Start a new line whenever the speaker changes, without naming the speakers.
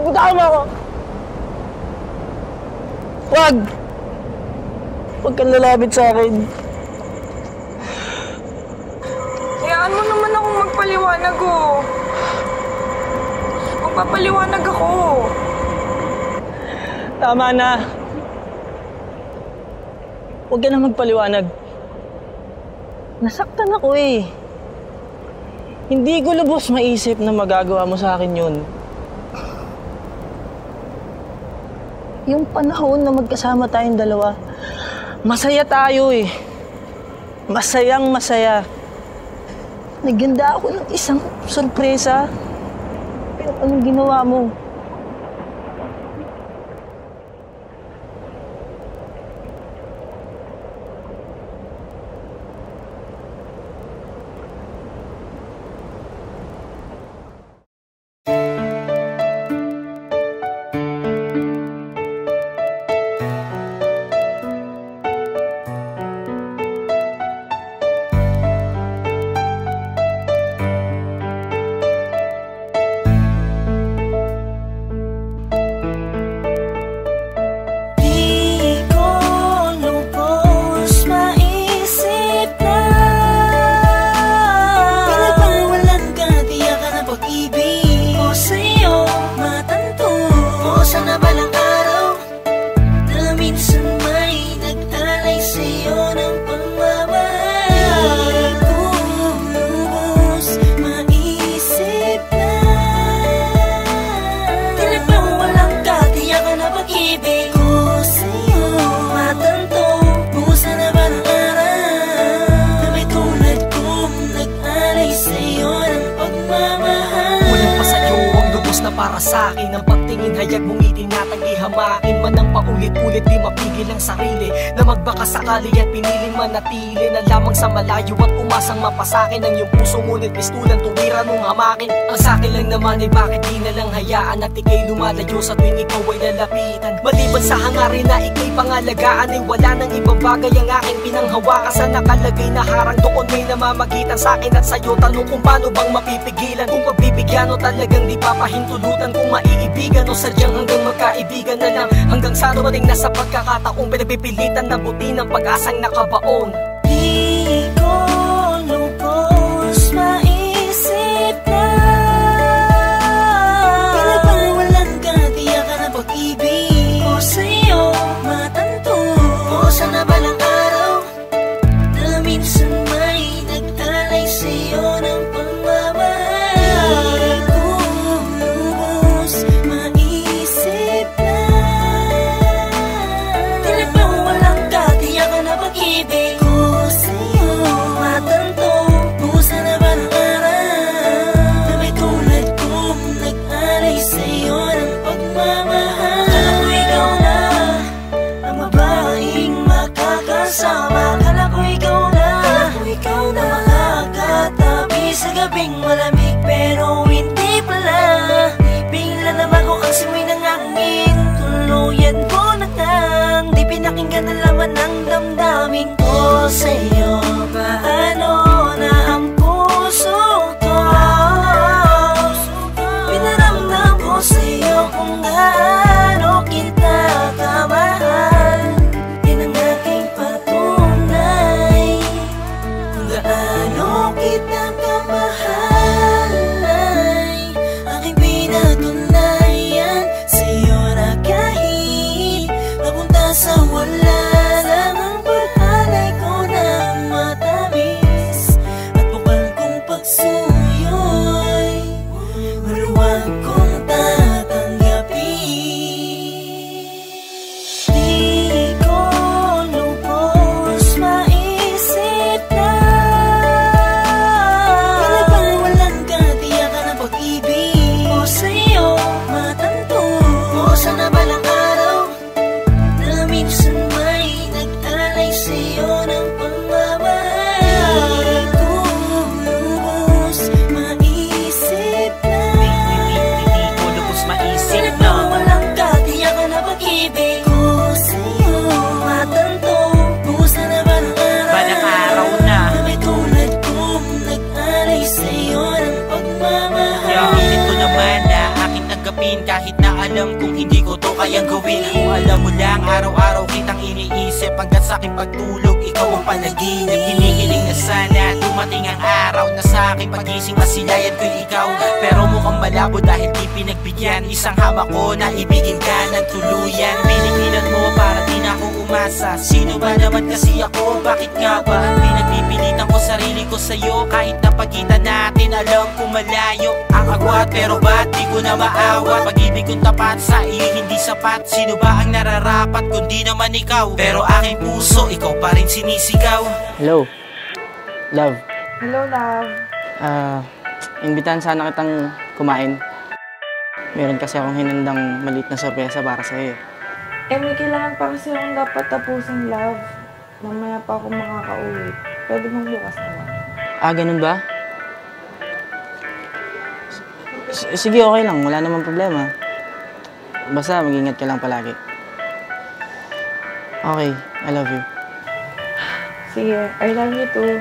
Bitawan mo ako! Wag! Huwag kang lalapit sa akin.
Hayaan mo naman akong magpaliwanag, oh. Magpapaliwanag ako.
Tama na. Huwag ka na magpaliwanag. Nasaktan ako eh. Hindi ko lubos maisip na magagawa mo sa akin yun. Yung panahon na magkasama tayong dalawa, masaya tayo eh. Masayang masaya. Naganda ako ng isang sorpresa. Pero anong ginawa mo?
Para sa akin ang pagtingin, hayag mong itinatanggi, hamakin man ang paulit-ulit, di mapigil ang sarili na magbaka sakali at piniling manatili na lamang sa malayo at umasang mapasakin ang iyong puso, ngunit pistulan tuwira mong hamakin. Ang sakin lang naman ay bakit di na lang hayaan at ikay lumalayo sa tuwing ikaw ay lalapitan. Maliban sa hangarin na ikay pangalagaan ay wala nang ibang bagay ang aking pinanghawakan. Sa nakalagay na harang doon may namamagitan sa akin at sa'yo. Tanong kung paano bang mapipigilan, kung pagbibigyan o talagang di papahintulutan, kung maiibigan o sadyang hanggang magkaibigan na lang, hanggang sa dumating na sa pagkakataong pinagpipilitan na buti ng pag-asang nakabaon.
Di ko lubos maisip na pinagpawalan ka, tiyak ka na pag-ibig ko sa'yo matanto. O sana balang araw na minsan may nag-alay sa'yo ng pagmamahal. Akala ko ikaw na makakatabi sa gabing malamig, pero hindi pala. Bigla na bago ang simoy ng hangin, tuluyan ko na ngang di pinakinggan ang laman ng damdamin ko sa'yo. Paano na ang puso ko, pinaramdam ko sa'yo kung gaano kita kamahal. Gaano kita kamahal ay aking pinatunayan sa'yo na kahit papunta sa wala lang ang pag-alay ko na matamis at bukal kong pagsuyo'y maluwag kong tatanggapin.
tanggapin kahit na alam kung hindi ko to kayang gawin. Kung alam mo lang, araw-araw kitang iniisip hanggang sa aking pagtulog, ikaw ang panaginip. Hinihiling na sana dumating ang araw na sa aking pagising masilayan ko'y ikaw. Pero mukhang malabo dahil di pinagbigyan. Isang hama ko na ibigin ka ng tuluyan. Pinipilan mo para di na ako umasa. Sino ba naman kasi ako? Bakit nga ba? Pinagpipilitan ko sarili ko sa'yo. Kahit na pagitan natin alam ko malayo ang agwat, pero ba't di ko na maawat? Pag-ibig kong tapat sa iyo hindi sapat. Sino ba ang nararapat kundi naman ikaw? Pero aking puso, ikaw pa rin sinisigaw.
Hello? Love.
Hello, love.
Imbitahan sana kitang kumain. Meron kasi akong hinandang maliit na sorpresa para sa'yo.
May kailangan pa kasi akong dapat tapusin, love. Mamaya pa ako makakauwi. Pwede mong bukas naman.
Ganun ba? Sige, okay lang. Wala namang problema. Basta mag-ingat ka lang palagi. Okay, I love you.
Sige, I love you too.